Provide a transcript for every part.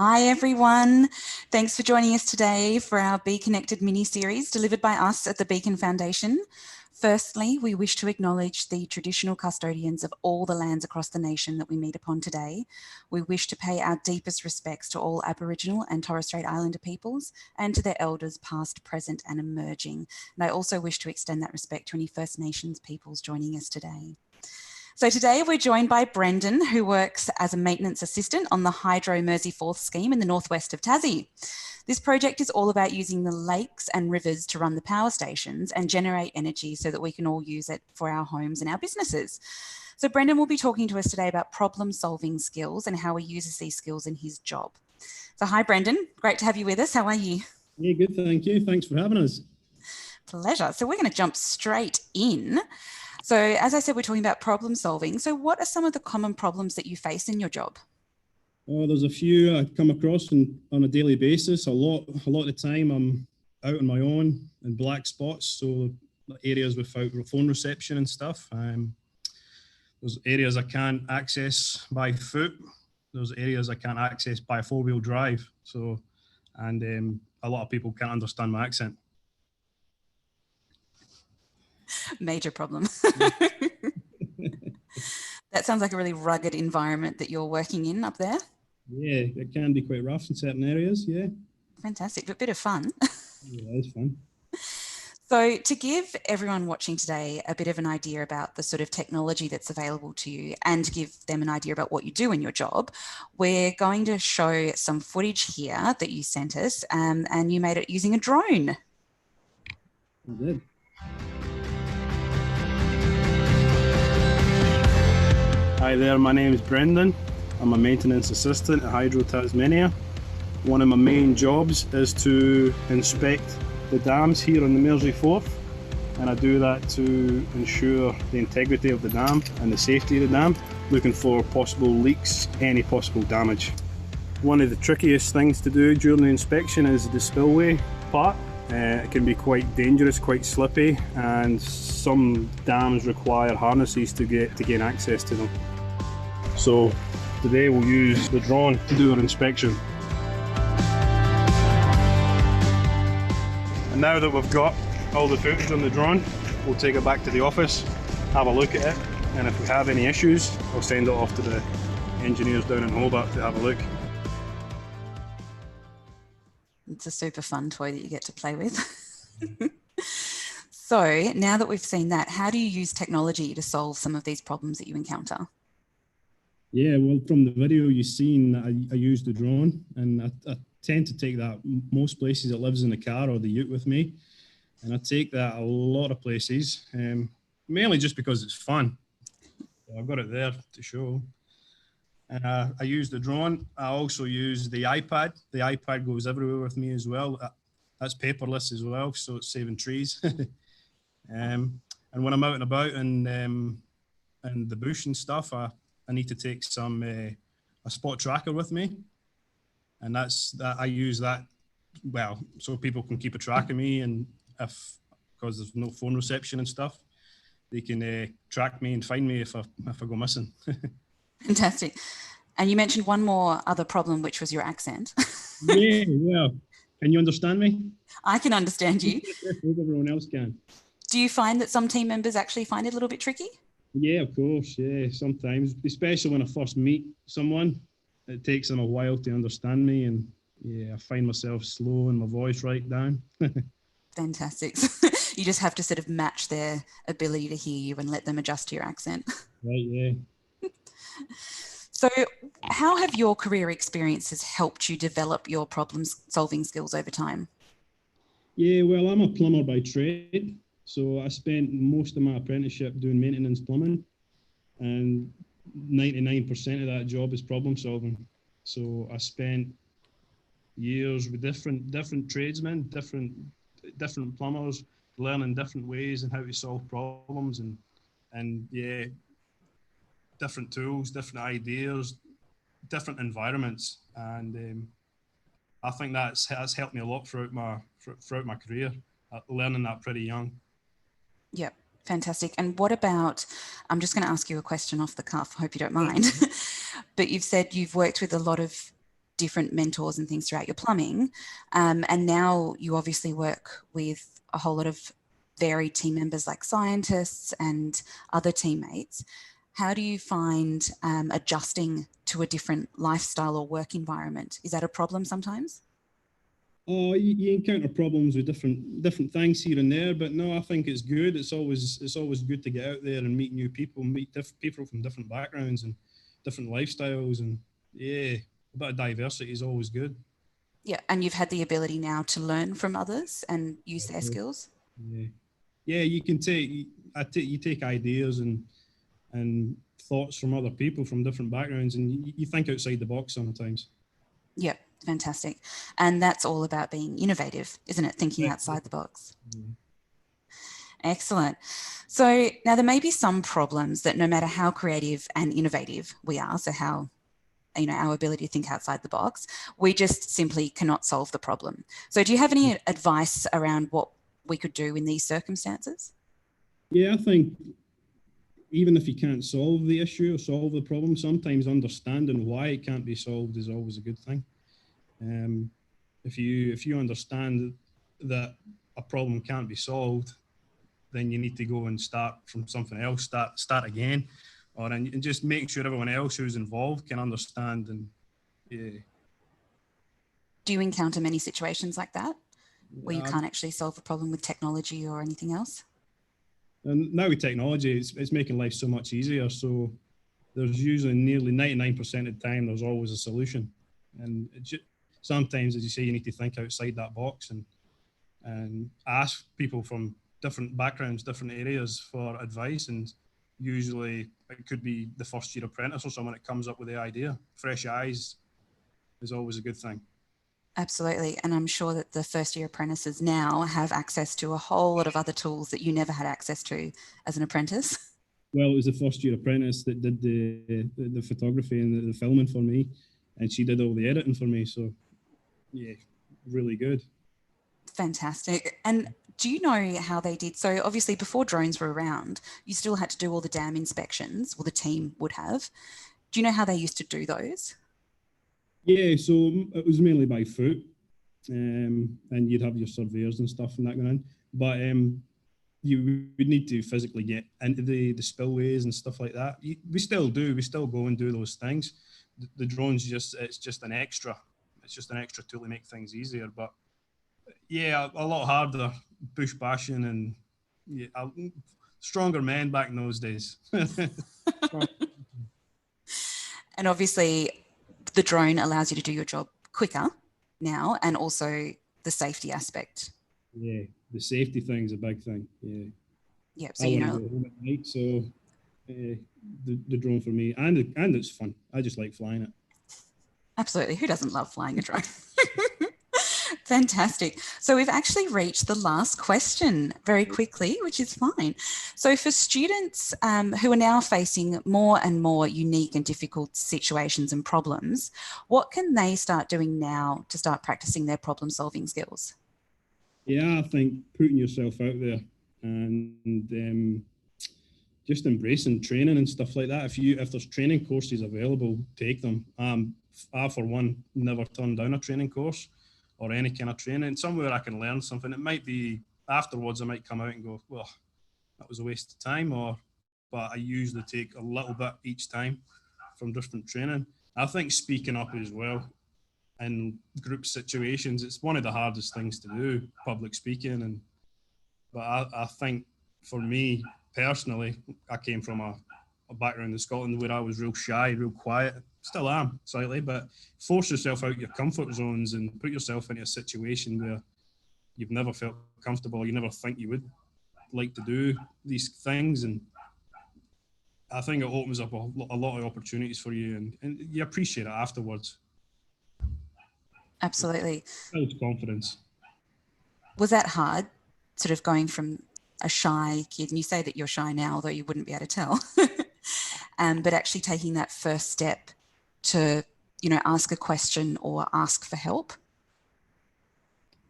Hi everyone. Thanks for joining us today for our Be Connected mini-series delivered by us at the Beacon Foundation. Firstly, we wish to acknowledge the traditional custodians of all the lands across the nation that we meet upon today. We wish to pay our deepest respects to all Aboriginal and Torres Strait Islander peoples and to their elders past, present and emerging. And I also wish to extend that respect to any First Nations peoples joining us today. So today we're joined by Brendan, who works as a maintenance assistant on the Hydro Mersey Forth scheme in the northwest of Tassie. This project is all about using the lakes and rivers to run the power stations and generate energy so that we can all use it for our homes and our businesses. So Brendan will be talking to us today about problem-solving skills and how he uses these skills in his job. So hi Brendan, great to have you with us. How are you? Yeah, good, thank you. Thanks for having us. Pleasure. So we're going to jump straight in. So as I said, we're talking about problem solving. So what are some of the common problems that you face in your job? Oh, there's a few I come across on a daily basis. A lot of the time I'm out on my own in black spots, so areas without phone reception and stuff. There's areas I can't access by foot. There's areas I can't access by four-wheel drive. So, and a lot of people can't understand my accent. Major problem. That sounds like a really rugged environment that you're working in up there. Yeah, it can be quite rough in certain areas, yeah. Fantastic, but a bit of fun. Yeah, it's fun. So to give everyone watching today a bit of an idea about the sort of technology that's available to you and to give them an idea about what you do in your job, we're going to show some footage here that you sent us and you made it using a drone. I did. Hi there, my name is Brendan. I'm a maintenance assistant at Hydro Tasmania. One of my main jobs is to inspect the dams here on the Mersey Forth, and I do that to ensure the integrity of the dam and the safety of the dam, looking for possible leaks, any possible damage. One of the trickiest things to do during the inspection is the spillway part. It can be quite dangerous, quite slippy, and some dams require harnesses to gain access to them. So today we'll use the drone to do our inspection. And now that we've got all the footage on the drone, we'll take it back to the office, have a look at it, and if we have any issues, I'll send it off to the engineers down in Hobart to have a look. It's a super fun toy that you get to play with. So now that we've seen that, how do you use technology to solve some of these problems that you encounter? Yeah, well, from the video you've seen, I use the drone, and I tend to take that most places. It lives in the car or the ute with me, and I take that a lot of places, mainly just because it's fun. So I've got it there to show. And I use the drone. I also use the iPad. The iPad goes everywhere with me as well. That's paperless as well, so it's saving trees. And when I'm out and about and the bush and stuff, I need to take a spot tracker with me, and I use that, well, so people can keep a track of me, and because there's no phone reception and stuff, they can track me and find me if I go missing. Fantastic. And you mentioned one more other problem, which was your accent. Yeah, well, can you understand me? I can understand you. Everyone else can. Do you find that some team members actually find it a little bit tricky? Yeah, of course, yeah, sometimes, especially when I first meet someone, it takes them a while to understand me, and yeah, I find myself slowing my voice right down. Fantastic. You just have to sort of match their ability to hear you and let them adjust to your accent. Right, yeah. So how have your career experiences helped you develop your problem-solving skills over time? Yeah, well, I'm a plumber by trade. So I spent most of my apprenticeship doing maintenance plumbing, and 99% of that job is problem solving. So I spent years with different tradesmen, different plumbers, learning different ways and how to solve problems, and yeah, different tools, different ideas, different environments, and I think that's helped me a lot throughout my career, learning that pretty young. Yep, fantastic. And what about, I'm just going to ask you a question off the cuff, I hope you don't mind, but you've said you've worked with a lot of different mentors and things throughout your plumbing. And now you obviously work with a whole lot of varied team members like scientists and other teammates. How do you find adjusting to a different lifestyle or work environment? Is that a problem sometimes? Oh, you encounter problems with different things here and there, but no, I think it's good. It's always good to get out there and meet new people, meet people from different backgrounds and different lifestyles, and yeah, a bit of diversity is always good. Yeah, and you've had the ability now to learn from others and use their skills. Yeah, you can you take ideas and thoughts from other people from different backgrounds, and you think outside the box sometimes. Yeah, fantastic. And that's all about being innovative, isn't it? Thinking outside the box. Excellent. So now there may be some problems that no matter how creative and innovative we are, so how, our ability to think outside the box, we just simply cannot solve the problem. So do you have any advice around what we could do in these circumstances? Yeah, I think even if you can't solve the issue or solve the problem, sometimes understanding why it can't be solved is always a good thing. If you understand that a problem can't be solved, then you need to go and start from something else, start again, and just make sure everyone else who's involved can understand. And yeah. Do you encounter many situations like that where you can't actually solve a problem with technology or anything else? And now with technology, it's making life so much easier. So there's usually nearly 99% of the time, there's always a solution. And sometimes, as you say, you need to think outside that box and ask people from different backgrounds, different areas for advice. And usually it could be the first year apprentice or someone that comes up with the idea. Fresh eyes is always a good thing. Absolutely. And I'm sure that the first year apprentices now have access to a whole lot of other tools that you never had access to as an apprentice. Well, it was the first year apprentice that did the photography and the filming for me, and she did all the editing for me. So yeah, really good. Fantastic. And do you know how they did? So obviously before drones were around, you still had to do all the dam inspections, or the team would have. Do you know how they used to do those? Yeah, so it was mainly by foot, and you'd have your surveyors and stuff and that going on. But you would need to physically get into the spillways and stuff like that. We still do. We still go and do those things. The drone's it's just an extra. It's just an extra tool to make things easier. But yeah, a lot harder bush bashing and stronger men back in those days. And obviously the drone allows you to do your job quicker now, and also the safety aspect. Yeah, the safety thing is a big thing. Yeah. Yep. So I want to go home at night, so the drone for me, and it's fun. I just like flying it. Absolutely. Who doesn't love flying a drone? Fantastic. So we've actually reached the last question very quickly, which is fine. So for students who are now facing more and more unique and difficult situations and problems, what can they start doing now to start practicing their problem solving skills? Yeah, I think putting yourself out there and just embracing training and stuff like that. If there's training courses available, take them. I, for one, never turned down a training course or any kind of training. Somewhere I can learn something. It might be afterwards I might come out and go, well, that was a waste of time, but I usually take a little bit each time from different training. I think speaking up as well in group situations, it's one of the hardest things to do, public speaking. But I think for me personally, I came from a background in Scotland where I was real shy, real quiet. Still am slightly, but force yourself out your comfort zones and put yourself into a situation where you've never felt comfortable, you never think you would like to do these things. And I think it opens up a lot of opportunities for you, and you appreciate it afterwards. Absolutely. Builds confidence. Was that hard, sort of going from a shy kid, and you say that you're shy now, although you wouldn't be able to tell, but actually taking that first step to, ask a question or ask for help?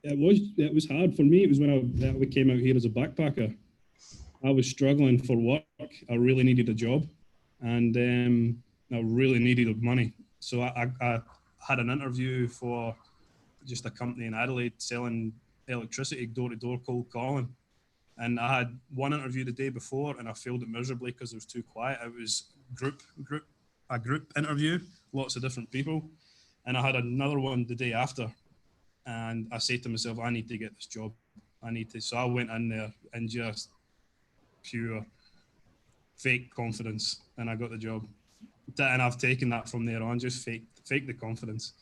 It was hard for me. It was when I came out here as a backpacker. I was struggling for work. I really needed a job, and I really needed money. So I had an interview for just a company in Adelaide selling electricity, door-to-door cold calling. And I had one interview the day before and I failed it miserably because it was too quiet. It was a group interview, lots of different people. And I had another one the day after. And I said to myself, I need to get this job. So I went in there and just pure fake confidence and I got the job. And I've taken that from there on, just fake the confidence.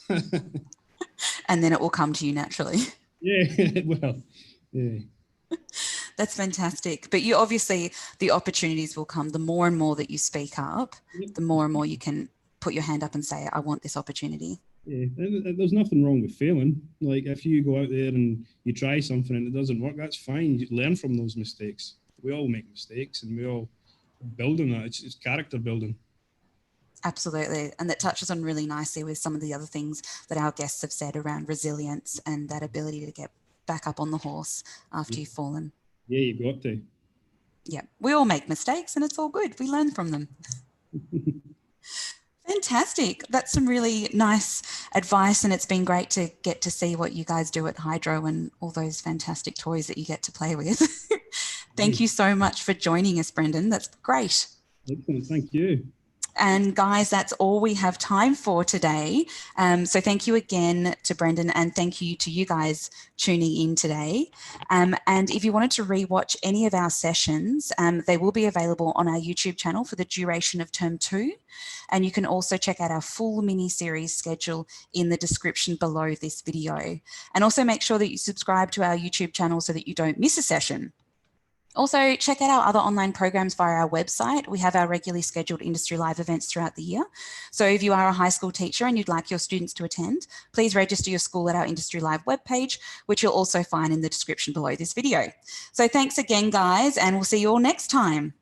And then it will come to you naturally. Yeah, well, yeah. That's fantastic. But you obviously, the opportunities will come. The more and more that you speak up, the more and more you can put your hand up and say, I want this opportunity. Yeah, there's nothing wrong with failing. Like if you go out there and you try something and it doesn't work, that's fine. You learn from those mistakes. We all make mistakes and we all build on that. It's character building. Absolutely. And that touches on really nicely with some of the other things that our guests have said around resilience and that ability to get back up on the horse after you've fallen. Yeah, you've got to. Yeah, we all make mistakes and it's all good. We learn from them. Fantastic. That's some really nice advice, and it's been great to get to see what you guys do at Hydro and all those fantastic toys that you get to play with. Thank you so much for joining us, Brendan. That's great. Excellent. Thank you. And guys, that's all we have time for today. So thank you again to Brendan, and thank you to you guys tuning in today. And if you wanted to rewatch any of our sessions, they will be available on our YouTube channel for the duration of Term 2. And you can also check out our full mini-series schedule in the description below this video. And also make sure that you subscribe to our YouTube channel so that you don't miss a session. Also, check out our other online programs via our website. We have our regularly scheduled Industry Live events throughout the year. So if you are a high school teacher and you'd like your students to attend, please register your school at our Industry Live webpage, which you'll also find in the description below this video. So thanks again, guys, and we'll see you all next time.